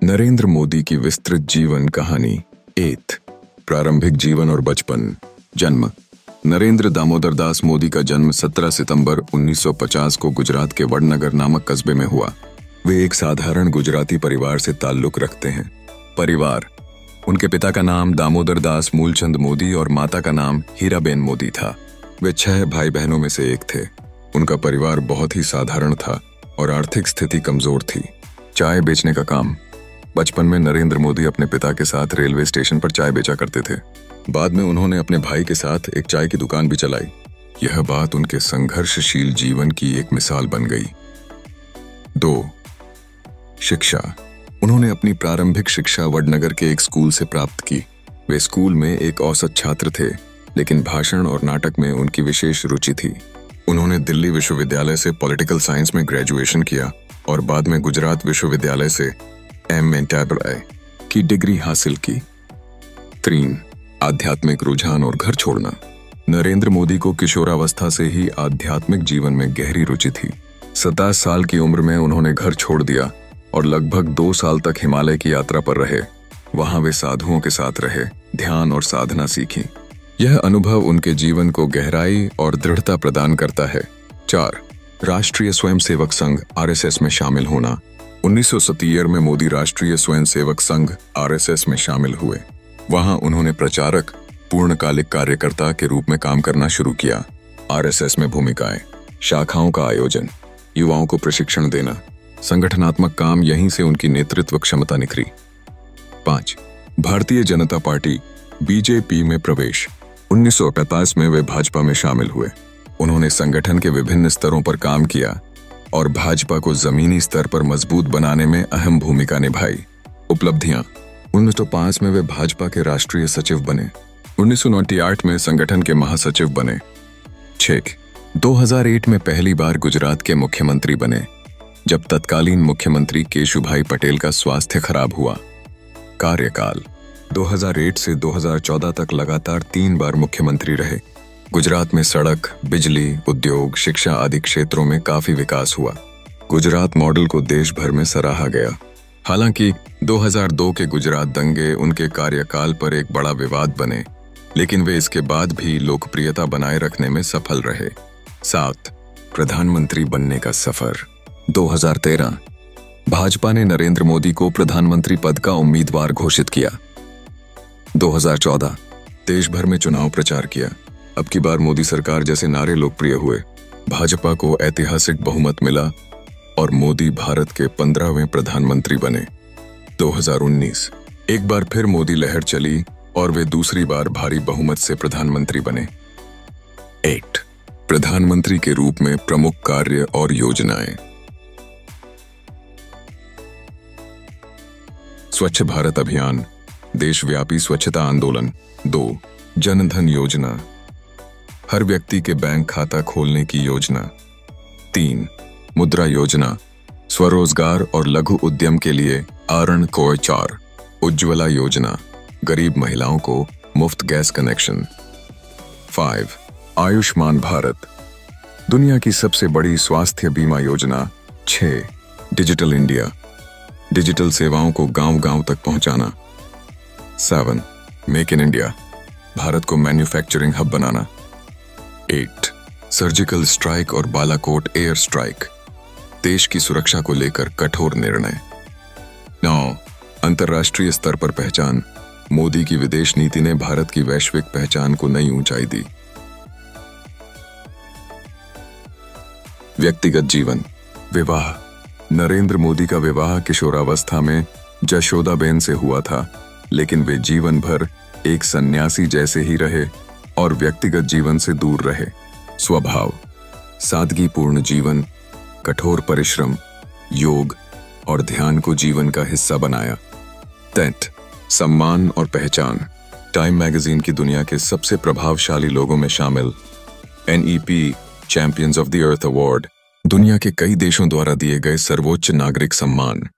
नरेंद्र मोदी की विस्तृत जीवन कहानी। 8 प्रारंभिक जीवन और बचपन। जन्म। नरेंद्र दामोदर दास मोदी का जन्म 17 सितंबर 1950 को गुजरात के वडनगर नामक कस्बे में हुआ। वे एक साधारण गुजराती परिवार से ताल्लुक रखते हैं। परिवार। उनके पिता का नाम दामोदर दास मूलचंद मोदी और माता का नाम हीराबेन मोदी था। वे 6 भाई बहनों में से एक थे। उनका परिवार बहुत ही साधारण था और आर्थिक स्थिति कमजोर थी। चाय बेचने का काम। बचपन में नरेंद्र मोदी अपने पिता के साथ रेलवे स्टेशन पर चाय बेचा करते थे। बाद में उन्होंने अपने भाई के साथ एक चाय की दुकान भी चलाई। यह बात उनके संघर्षशील जीवन की एक मिसाल बन गई। 2 शिक्षा। उन्होंने अपनी प्रारंभिक शिक्षा वडनगर के एक स्कूल से प्राप्त की। वे स्कूल में एक औसत छात्र थे, लेकिन भाषण और नाटक में उनकी विशेष रुचि थी। उन्होंने दिल्ली विश्वविद्यालय से पॉलिटिकल साइंस में ग्रेजुएशन किया और बाद में गुजरात विश्वविद्यालय से M.A. की डिग्री हासिल की। 3 आध्यात्मिक रुझान और घर छोड़ना। नरेंद्र मोदी को किशोरावस्था से ही आध्यात्मिक जीवन में गहरी रुचि थी। 27 साल की उम्र में उन्होंने घर छोड़ दिया और लगभग 2 साल तक हिमालय की यात्रा पर रहे। वहां वे साधुओं के साथ रहे, ध्यान और साधना सीखी। यह अनुभव उनके जीवन को गहराई और दृढ़ता प्रदान करता है। 4 राष्ट्रीय स्वयंसेवक संघ RSS में शामिल होना। 1970 में मोदी राष्ट्रीय स्वयंसेवक संघ RSS में शामिल हुए। वहां उन्होंने प्रचारक, पूर्णकालिक कार्यकर्ता के रूप में काम करना शुरू किया। RSS में भूमिकाएं, शाखाओं का आयोजन, युवाओं को प्रशिक्षण देना, संगठनात्मक काम, यहीं से उनकी नेतृत्व क्षमता निखरी। 5 भारतीय जनता पार्टी BJP में प्रवेश। 1945 में वे भाजपा में शामिल हुए। उन्होंने संगठन के विभिन्न स्तरों पर काम किया और भाजपा को जमीनी स्तर पर मजबूत बनाने में अहम भूमिका निभाई। उपलब्धियां। 1905 में वे भाजपा के राष्ट्रीय सचिव बने। 1998 में संगठन के महासचिव बने। 6 2001 में पहली बार गुजरात के मुख्यमंत्री बने, जब तत्कालीन मुख्यमंत्री केशुभाई पटेल का स्वास्थ्य खराब हुआ। कार्यकाल। 2008 से 2014 तक लगातार 3 बार मुख्यमंत्री रहे। गुजरात में सड़क, बिजली, उद्योग, शिक्षा आदि क्षेत्रों में काफी विकास हुआ। गुजरात मॉडल को देश भर में सराहा गया। हालांकि 2002 के गुजरात दंगे उनके कार्यकाल पर एक बड़ा विवाद बने, लेकिन वे इसके बाद भी लोकप्रियता बनाए रखने में सफल रहे। 7 प्रधानमंत्री बनने का सफर। 2013 भाजपा ने नरेंद्र मोदी को प्रधानमंत्री पद का उम्मीदवार घोषित किया। 2014 देश भर में चुनाव प्रचार किया। अब की बार मोदी सरकार जैसे नारे लोकप्रिय हुए। भाजपा को ऐतिहासिक बहुमत मिला और मोदी भारत के 15वें प्रधानमंत्री बने। 2019 एक बार फिर मोदी लहर चली और वे दूसरी बार भारी बहुमत से प्रधानमंत्री बने। 8 प्रधानमंत्री के रूप में प्रमुख कार्य और योजनाएं। स्वच्छ भारत अभियान, देशव्यापी स्वच्छता आंदोलन। 2 जन धन योजना, हर व्यक्ति के बैंक खाता खोलने की योजना। 3 मुद्रा योजना, स्वरोजगार और लघु उद्यम के लिए आरण कोय 4 उज्ज्वला योजना, गरीब महिलाओं को मुफ्त गैस कनेक्शन। 5 आयुष्मान भारत, दुनिया की सबसे बड़ी स्वास्थ्य बीमा योजना। 6 डिजिटल इंडिया, डिजिटल सेवाओं को गांव-गांव तक पहुंचाना। 7 मेक इन इंडिया, भारत को मैन्युफैक्चरिंग हब बनाना। 8 सर्जिकल स्ट्राइक और बालाकोट एयर स्ट्राइक, देश की सुरक्षा को लेकर कठोर निर्णय। 9 अंतर्राष्ट्रीय स्तर पर पहचान, मोदी की विदेश नीति ने भारत की वैश्विक पहचान को नई ऊंचाई दी। व्यक्तिगत जीवन। विवाह। नरेंद्र मोदी का विवाह किशोरावस्था में जशोदाबेन से हुआ था, लेकिन वे जीवन भर एक सन्यासी जैसे ही रहे और व्यक्तिगत जीवन से दूर रहे। स्वभाव। सादगीपूर्ण जीवन, कठोर परिश्रम, योग और ध्यान को जीवन का हिस्सा बनाया। 10 सम्मान और पहचान, टाइम मैगजीन की दुनिया के सबसे प्रभावशाली लोगों में शामिल। NEP champions of the earth award, दुनिया के कई देशों द्वारा दिए गए सर्वोच्च नागरिक सम्मान।